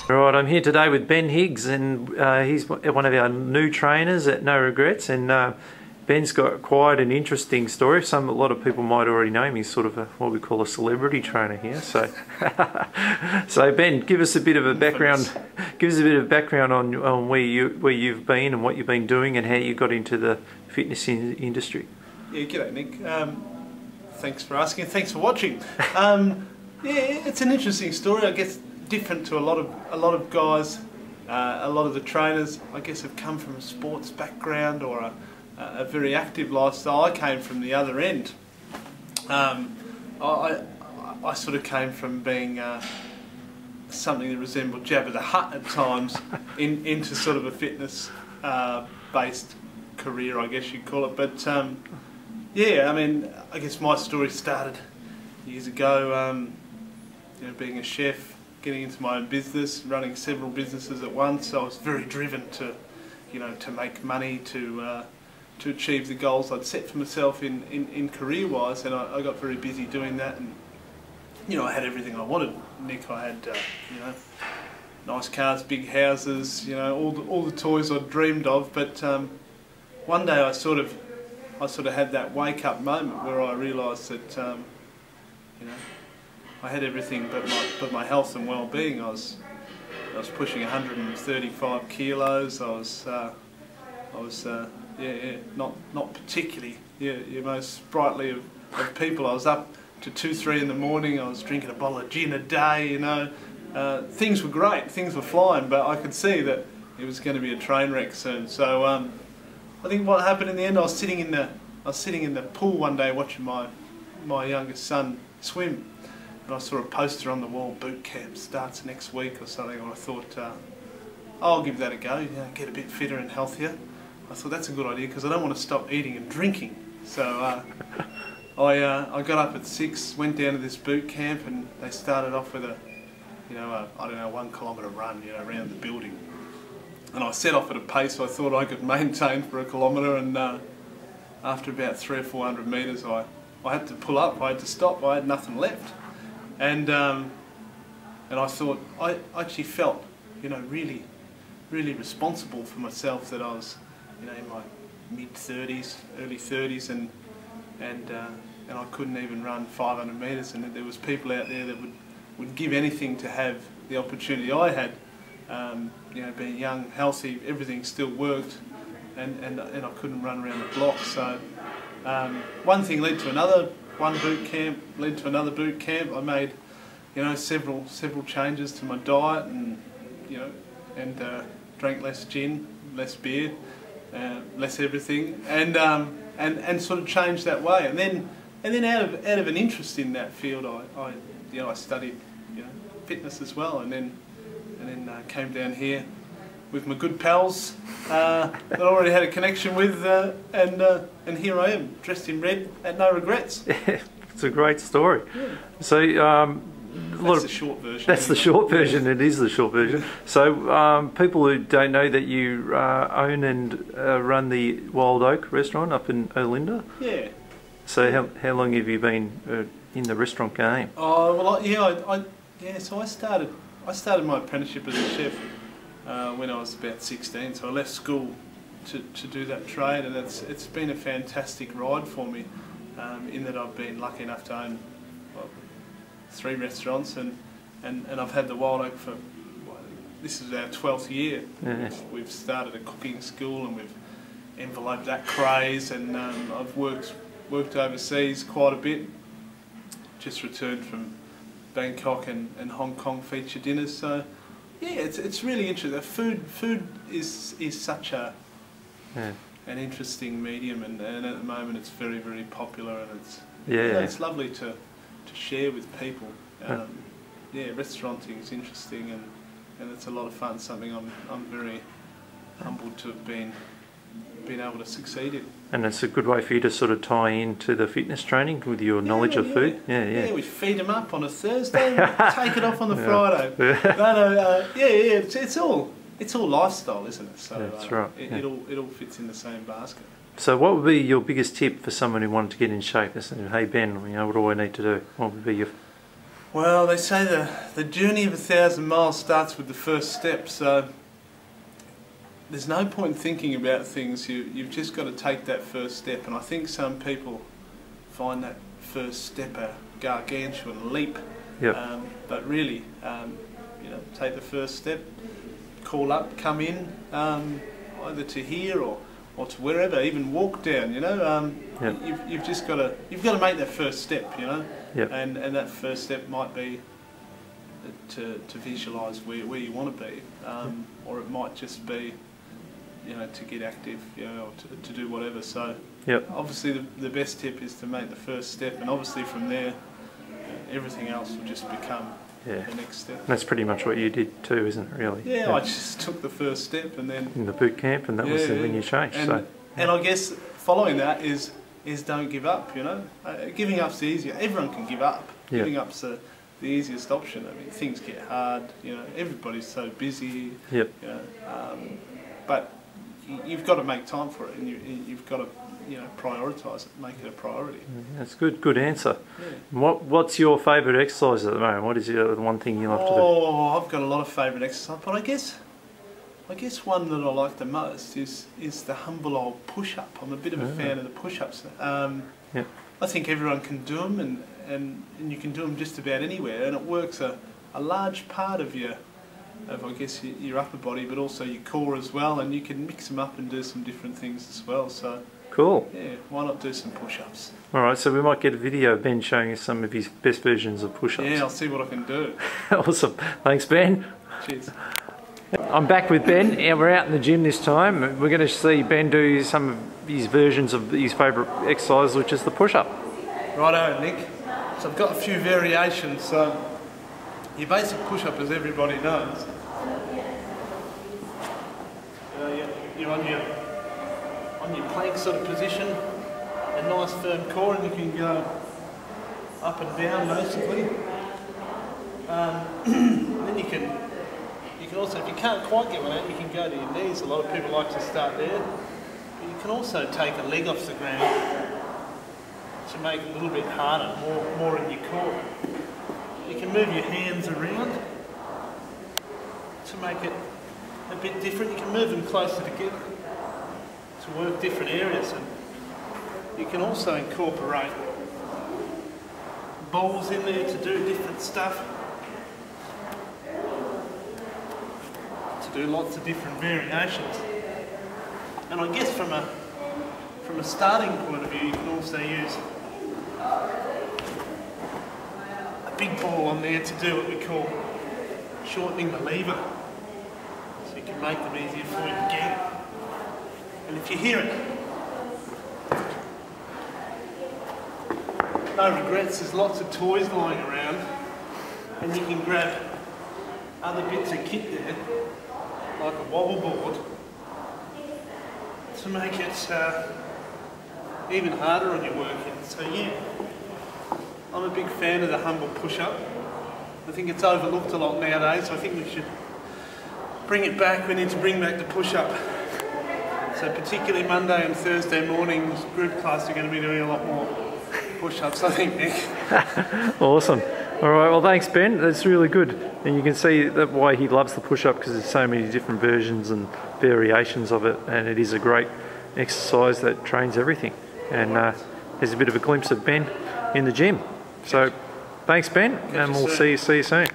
Alright, I'm here today with Ben Higgs, and he's one of our new trainers at No Regrets, and Ben's got quite an interesting story. A lot of people might already know him. He's sort of what we call a celebrity trainer here. So, so Ben, give us a bit of a background. Give us a bit of background on where you've been and what you've been doing and how you got into the fitness industry. Yeah, g'day Nick. Thanks for asking. Thanks for watching. Yeah, it's an interesting story. I guess different to a lot of guys. A lot of the trainers, I guess, have come from a sports background or a very active lifestyle. I came from the other end. I sort of came from being something that resembled Jabba the Hutt at times into sort of a fitness based career, I guess you'd call it. But yeah, I mean, I guess my story started years ago. You know, being a chef, getting into my own business, running several businesses at once. So I was very driven to, you know, to make money, to achieve the goals I'd set for myself in career-wise, and I got very busy doing that. And you know, I had everything I wanted, Nick. I had you know, nice cars, big houses, you know, all the toys I'd dreamed of. But one day I sort of had that wake-up moment where I realised that you know, I had everything but my health and well-being. I was pushing 135 kilos. I was not particularly your most sprightly of people. I was up to 2-3 in the morning. I was drinking a bottle of gin a day. You know, things were great. Things were flying, but I could see that it was going to be a train wreck soon. So I think what happened in the end, I was sitting in the pool one day watching my youngest son swim. And I saw a poster on the wall, boot camp starts next week or something, and I thought, I'll give that a go, you know, get a bit fitter and healthier. I thought that's a good idea because I don't want to stop eating and drinking. So I got up at 6, went down to this boot camp, and they started off with I don't know, 1 kilometre run, you know, around the building. And I set off at a pace I thought I could maintain for a kilometre, and after about 300 or 400 metres I had to pull up, I had to stop, I had nothing left. And I thought, I actually felt, you know, really responsible for myself, that I was, you know, in my mid-30s, early 30s, and I couldn't even run 500 metres, and there was people out there that would give anything to have the opportunity I had. You know, being young, healthy, everything still worked, and I couldn't run around the block. So one thing led to another. One boot camp led to another boot camp. I made, you know, several changes to my diet, and you know, and drank less gin, less beer, less everything, and sort of changed that way. And then out of an interest in that field, I studied, you know, fitness as well, and then came down here with my good pals that I already had a connection with, and here I am, dressed in red at No Regrets. Yeah, it's a great story. Yeah. So that's the short version. That's the short version. It is the short version. So people who don't know that you own and run the Wild Oak restaurant up in Olinda. Yeah. So how long have you been in the restaurant game? Oh well, So I started my apprenticeship as a chef when I was about 16, so I left school to do that trade, and it's been a fantastic ride for me, in that I've been lucky enough to own 3 restaurants, and I've had the Wild Oak for, this is our 12th year. Yeah. We've started a cooking school, and we've enveloped that craze, and I've worked overseas quite a bit. Just returned from Bangkok and Hong Kong feature dinners, so yeah, it's really interesting. Food is such an interesting medium, and at the moment it's very popular, and it's it's lovely to share with people. Yeah, restauranting is interesting, and it's a lot of fun. Something I'm very humbled to have been able to succeed in. And it's a good way for you to sort of tie into the fitness training with your knowledge of food. Yeah, we feed them up on a Thursday, take it off on the Friday. It's all lifestyle, isn't it? So that's right. It all fits in the same basket. So what would be your biggest tip for someone who wanted to get in shape? They say, hey Ben, you know, what do I need to do? What would be your... Well, they say the journey of 1,000 miles starts with the first step, so there's no point in thinking about things. You've just got to take that first step, and I think some people find that first step a gargantuan leap. Yep. But really, you know, take the first step, call up, come in, either to here or to wherever, even walk down. You know, Yep. you've just got to make that first step. You know, Yep. and that first step might be to visualise where you want to be, or it might just be, you know, to get active, you know, or to do whatever. So Yep. obviously the best tip is to make the first step, and obviously from there everything else will just become the next step. That's pretty much what you did too, isn't it, really? Yeah, I just took the first step, and then in the boot camp, and that was when you changed. And I guess following that is don't give up, you know. Giving up's the easier. Everyone can give up. Yeah. Giving up's the easiest option. I mean, things get hard, you know, everybody's so busy. Yep. You know, but you've got to make time for it, and you've got to, you know, prioritise it, make it a priority. That's good answer. Yeah. What's your favourite exercise at the moment? What is the one thing you love to do? Oh, I've got a lot of favourite exercise, but I guess one that I like the most is the humble old push-up. I'm a bit of a fan of the push-ups. Yep. I think everyone can do them, and you can do them just about anywhere, and it works a large part of your upper body, but also your core as well, and you can mix them up and do some different things as well. So Cool. yeah, why not do some push-ups? Alright, so we might get a video of Ben showing us some of his best versions of push-ups. Yeah, I'll see what I can do. Awesome. Thanks, Ben. Cheers. I'm back with Ben, and we're out in the gym this time. We're going to see Ben do some of his versions of his favourite exercise, which is the push-up. Righto, Nick. So I've got a few variations. So your basic push-up, as everybody knows, you're on your plank sort of position, a nice firm core, and you can go up and down basically. And then you can also, if you can't quite get one out, you can go to your knees. A lot of people like to start there. But you can also take a leg off the ground to make it a little bit harder, more in your core. You can move your hands around to make it a bit different. You can move them closer together to work different areas, and you can also incorporate balls in there to do different stuff, to do lots of different variations. And I guess from a starting point of view, you can also use a big ball on there to do what we call shortening the lever, so you can make them easier for you to get. And if you hear it, no regrets, there's lots of toys lying around, and you can grab other bits of kit there, like a wobble board, to make it even harder on your working. So yeah, I'm a big fan of the humble push-up. I think it's overlooked a lot nowadays, so I think we should bring it back. We need to bring back the push-up. So particularly Monday and Thursday mornings, group class are going to be doing a lot more push-ups, I think, Nick. Awesome. All right, well, thanks, Ben. That's really good. And you can see that why he loves the push-up, because there's so many different versions and variations of it, and it is a great exercise that trains everything. And there's a bit of a glimpse of Ben in the gym. So thanks, Ben, and we'll see you soon.